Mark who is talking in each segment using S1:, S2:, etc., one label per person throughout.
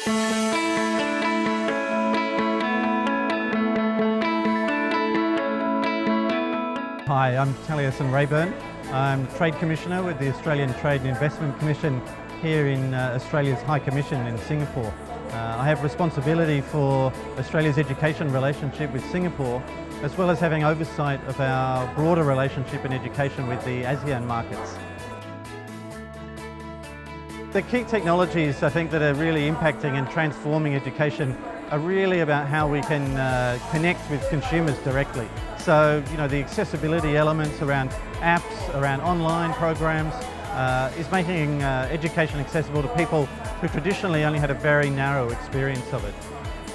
S1: Hi, I'm Taliessin Reaburn. I'm Trade Commissioner with the Australian Trade and Investment Commission here in Australia's High Commission in Singapore. I have responsibility for Australia's education relationship with Singapore, as well as having oversight of our broader relationship in education with the ASEAN markets. The key technologies I think that are really impacting and transforming education are really about how we can connect with consumers directly. So, the accessibility elements around apps, around online programs, is making education accessible to people who traditionally only had a very narrow experience of it.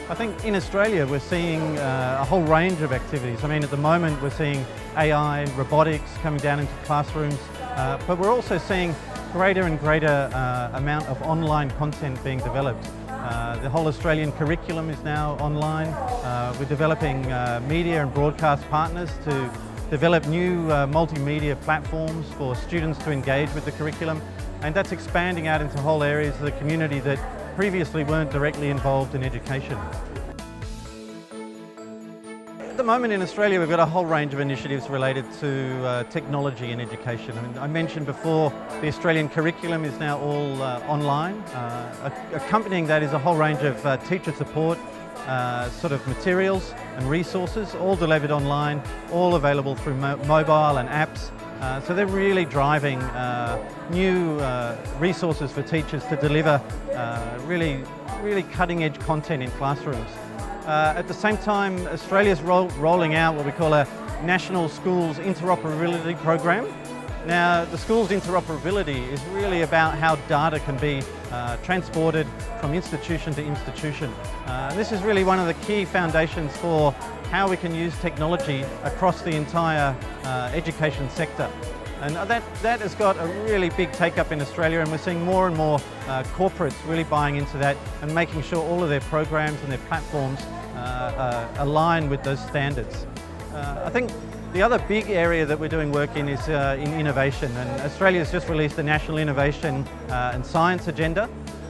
S1: I think in Australia we're seeing a whole range of activities. I mean, at the moment we're seeing AI, robotics coming down into classrooms, but we're also seeing greater and greater amount of online content being developed. The whole Australian curriculum is now online. We're developing media and broadcast partners to develop new multimedia platforms for students to engage with the curriculum, and that's expanding out into whole areas of the community that previously weren't directly involved in education. At the moment in Australia we've got a whole range of initiatives related to technology in education. I mean, I mentioned before the Australian curriculum is now all online. Accompanying that is a whole range of teacher support sort of materials and resources, all delivered online, all available through mobile and apps. So they're really driving new resources for teachers to deliver really cutting-edge content in classrooms. At the same time, Australia's rolling out what we call a National Schools Interoperability Program. Now, the schools interoperability is really about how data can be transported from institution to institution. This is really one of the key foundations for how we can use technology across the entire education sector. And that has got a really big take-up in Australia, and we're seeing more and more corporates really buying into that and making sure all of their programs and their platforms align with those standards. I think the other big area that we're doing work in is in innovation, and Australia's just released the National Innovation and Science Agenda,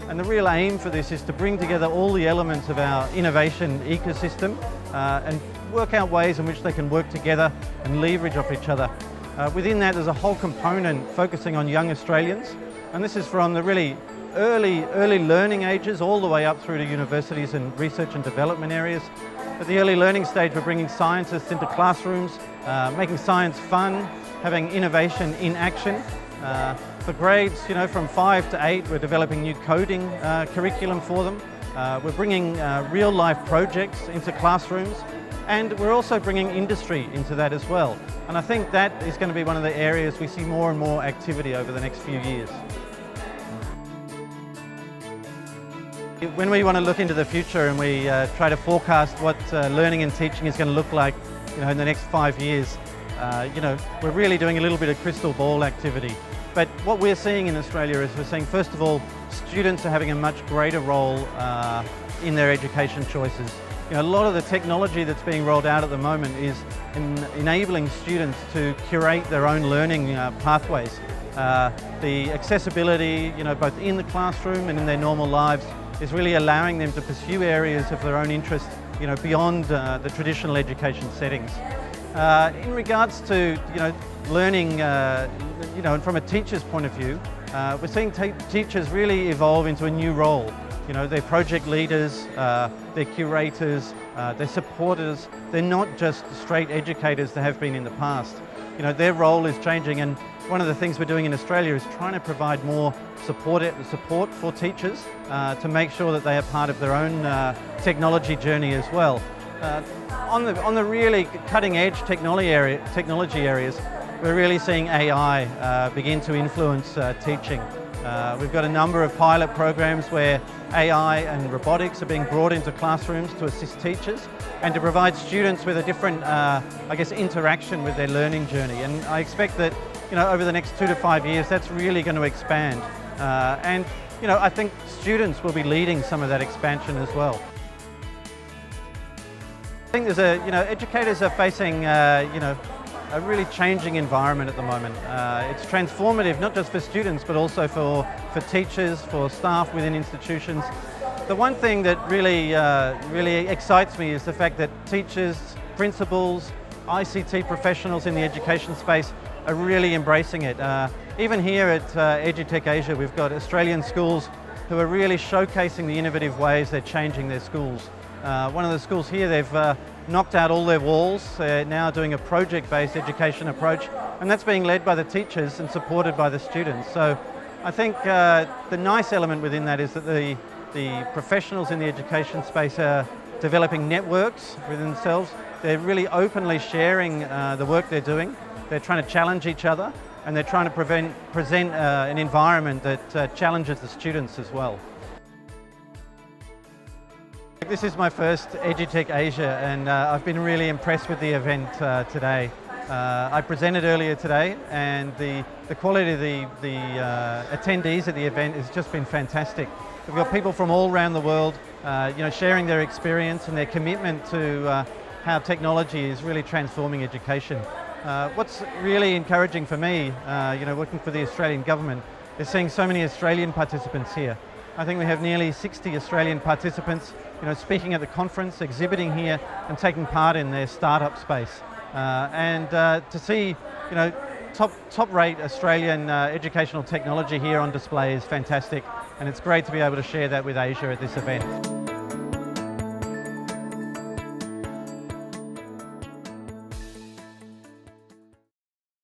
S1: and the real aim for this is to bring together all the elements of our innovation ecosystem and work out ways in which they can work together and leverage off each other. Within that there's a whole component focusing on young Australians, and this is from the really early learning ages all the way up through to universities and research and development areas. At the early learning stage we're bringing scientists into classrooms, making science fun, having innovation in action. For grades from 5 to 8 we're developing new coding curriculum for them. We're bringing real life projects into classrooms, and we're also bringing industry into that as well. And I think that is going to be one of the areas we see more and more activity over the next few years. When we want to look into the future and we try to forecast what learning and teaching is going to look like in the next 5 years, we're really doing a little bit of crystal ball activity. But what we're seeing in Australia is we're seeing, first of all, students are having a much greater role in their education choices. A lot of the technology that's being rolled out at the moment is enabling students to curate their own learning pathways. The accessibility, both in the classroom and in their normal lives, is really allowing them to pursue areas of their own interest, beyond the traditional education settings. In regards to, learning, and from a teacher's point of view, we're seeing teachers really evolve into a new role. They're project leaders, they're curators, they're supporters. They're not just straight educators that have been in the past. Their role is changing, and one of the things we're doing in Australia is trying to provide more support for teachers to make sure that they are part of their own technology journey as well. On the really cutting-edge technology areas, we're really seeing AI begin to influence teaching. We've got a number of pilot programs where AI and robotics are being brought into classrooms to assist teachers and to provide students with a different, interaction with their learning journey. And I expect that, over the next 2 to 5 years, that's really going to expand. I think students will be leading some of that expansion as well. I think educators are facing, a really changing environment at the moment. It's transformative, not just for students, but also for teachers, for staff within institutions. The one thing that really excites me is the fact that teachers, principals, ICT professionals in the education space are really embracing it. Even here at EduTECH Asia, we've got Australian schools who are really showcasing the innovative ways they're changing their schools. One of the schools here, they've knocked out all their walls. They're now doing a project-based education approach, and that's being led by the teachers and supported by the students. So I think the nice element within that is that the professionals in the education space are developing networks within themselves. They're really openly sharing the work they're doing. They're trying to challenge each other, and they're trying to present an environment that challenges the students as well. This is my first EduTECH Asia, and I've been really impressed with the event today. I presented earlier today, and the quality of the attendees at the event has just been fantastic. We've got people from all around the world, sharing their experience and their commitment to how technology is really transforming education. What's really encouraging for me, working for the Australian government, is seeing so many Australian participants here. I think we have nearly 60 Australian participants, speaking at the conference, exhibiting here, and taking part in their startup space. To see, top-rate Australian educational technology here on display is fantastic, and it's great to be able to share that with Asia at this event.